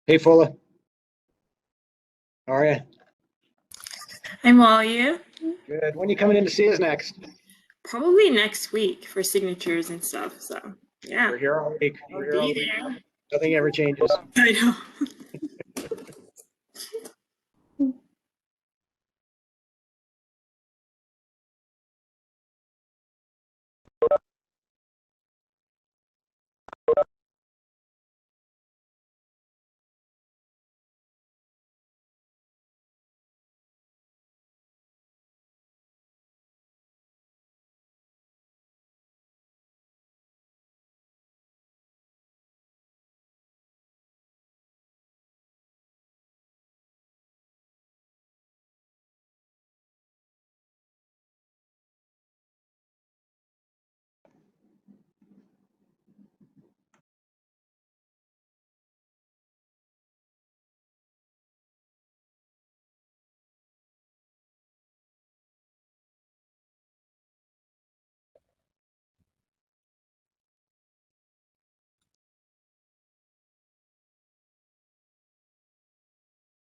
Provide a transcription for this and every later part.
Hey, Fulla. How are you? I'm all you. Good. When are you coming in to see us next? Probably next week for signatures and stuff. So yeah, We're here all week. I'll We're here all be week. there. Nothing ever changes. I know.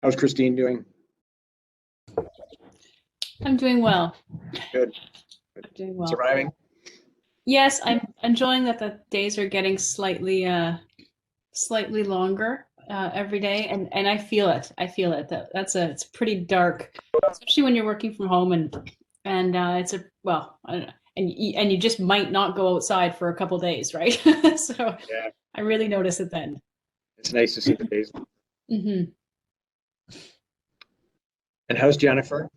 How's Christine doing? I'm doing well. Good. I'm doing well. Surviving? Yes, I'm enjoying that the days are getting slightly longer every day, and I feel it. I feel it. It's pretty dark, especially when you're working from home and it's a well, I don't know, and you just might not go outside for a couple days, right? So Yeah. I really notice it then. It's nice to see the days. Hmm. And how's Jennifer?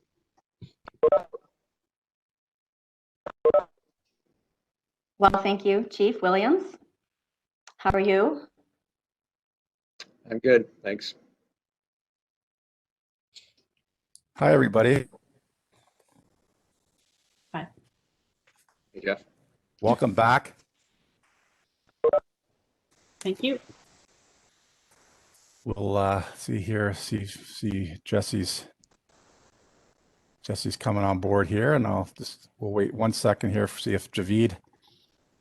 Well, thank you, Chief Williams. How are you? I'm good, thanks. Hi, everybody. Hi. Hey, Jeff. Welcome back. Thank you. We'll see here, see Jesse's coming on board here, and we'll wait 1 second here see if Javid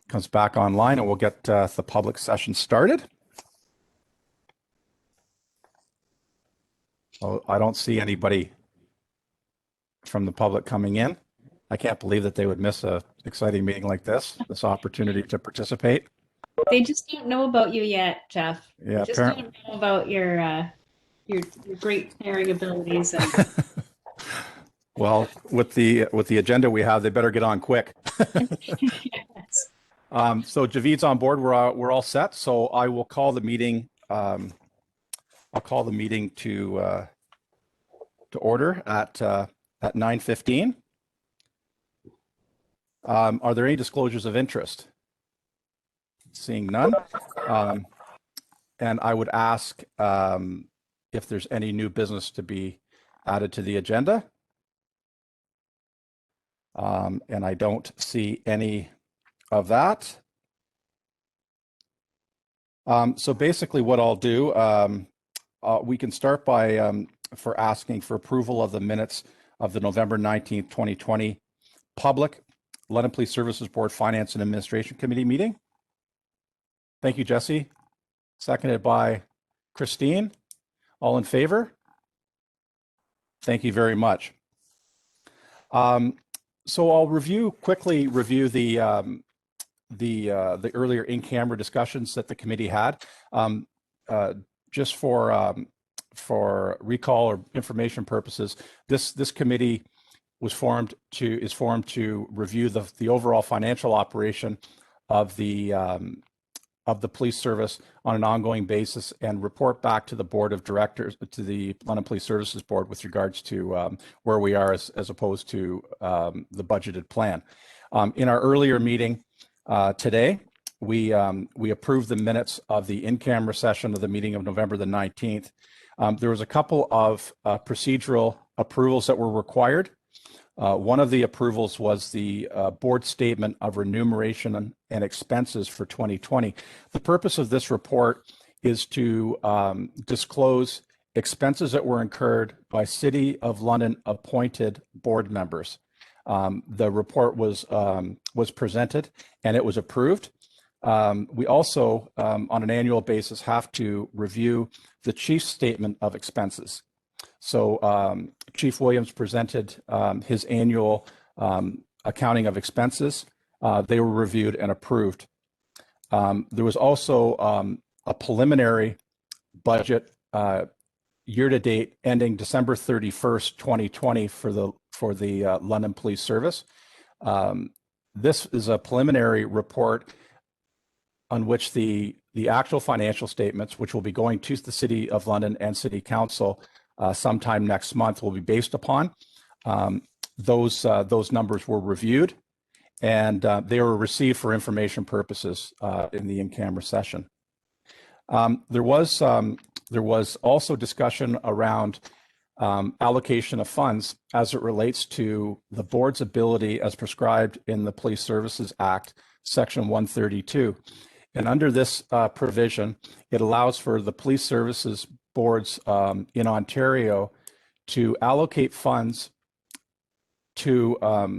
comes back online, and we'll get the public session started. Oh, I don't see anybody from the public coming in. I can't believe that they would miss a exciting meeting like this opportunity to participate. They just don't know about you yet, Jeff. Yeah, They just don't know about your great sharing abilities. And well, with the agenda we have, they better get on quick. yes. So Javid's on board. We're all set. So I will call the meeting. I'll call the meeting to order at 9:15. Are there any disclosures of interest? Seeing none. And I would ask if there's any new business to be added to the agenda. And I don't see any of that. So basically what I'll do, we can start by for asking for approval of the minutes of the November 19th, 2020 public London Police Services Board Finance and Administration Committee meeting. Thank you, Jesse. Seconded by Christine. All in favor? Thank you very much. So I'll quickly review the earlier in-camera discussions that the committee had. Just for recall or information purposes, this committee is formed to review the overall financial operation of the police service on an ongoing basis and report back to the board of directors, to the London Police Services Board, with regards to where we are as opposed to the budgeted plan. In our earlier meeting today, we approved the minutes of the in-camera session of the meeting of November the 19th. There was a couple of procedural approvals that were required. One of the approvals was the board statement of remuneration and expenses for 2020. The purpose of this report is to disclose expenses that were incurred by City of London appointed board members. The report was presented and it was approved. We also, on an annual basis, have to review the chief's statement of expenses. So Chief Williams presented his annual accounting of expenses. They were reviewed and approved. There was also a preliminary budget year-to-date ending December 31st, 2020 for the London Police Service. This is a preliminary report on which the actual financial statements, which will be going to the City of London and City Council sometime next month, will be based upon. Those numbers were reviewed, and they were received for information purposes in the in-camera session. There was also discussion around allocation of funds as it relates to the board's ability as prescribed in the Police Services Act, Section 132. And under this provision, it allows for the police services boards in Ontario to allocate funds to a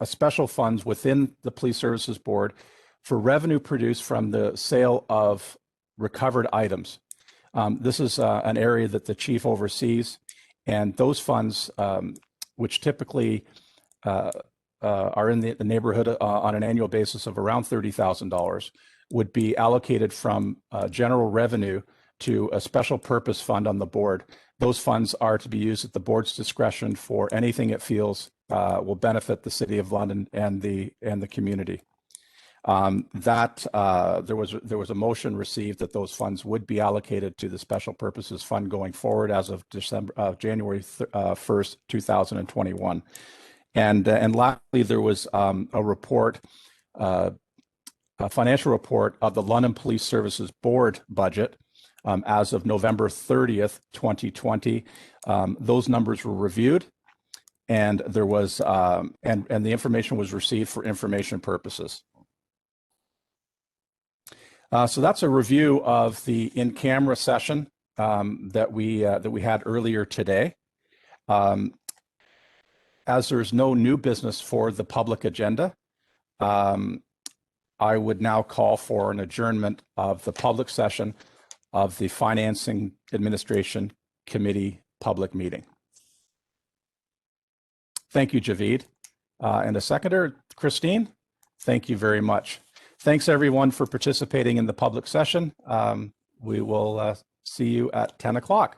special funds within the Police Services Board for revenue produced from the sale of recovered items. This is an area that the chief oversees, and those funds, which typically are in the neighborhood on an annual basis of around $30,000, would be allocated from general revenue to a special purpose fund on the board. Those funds are to be used at the board's discretion for anything it feels will benefit the City of London and the community. There was a motion received that those funds would be allocated to the special purposes fund going forward as of January 1st, 2021. And lastly, there was a report, a financial report of the London Police Services Board budget as of November 30th, 2020. Those numbers were reviewed, and there was and the information was received for information purposes. So that's a review of the in-camera session that we had earlier today. As there's no new business for the public agenda, I would now call for an adjournment of the public session of the Financing Administration Committee public meeting. Thank you, Javid. And a seconder, Christine, thank you very much. Thanks everyone for participating in the public session. We will see you at 10 o'clock.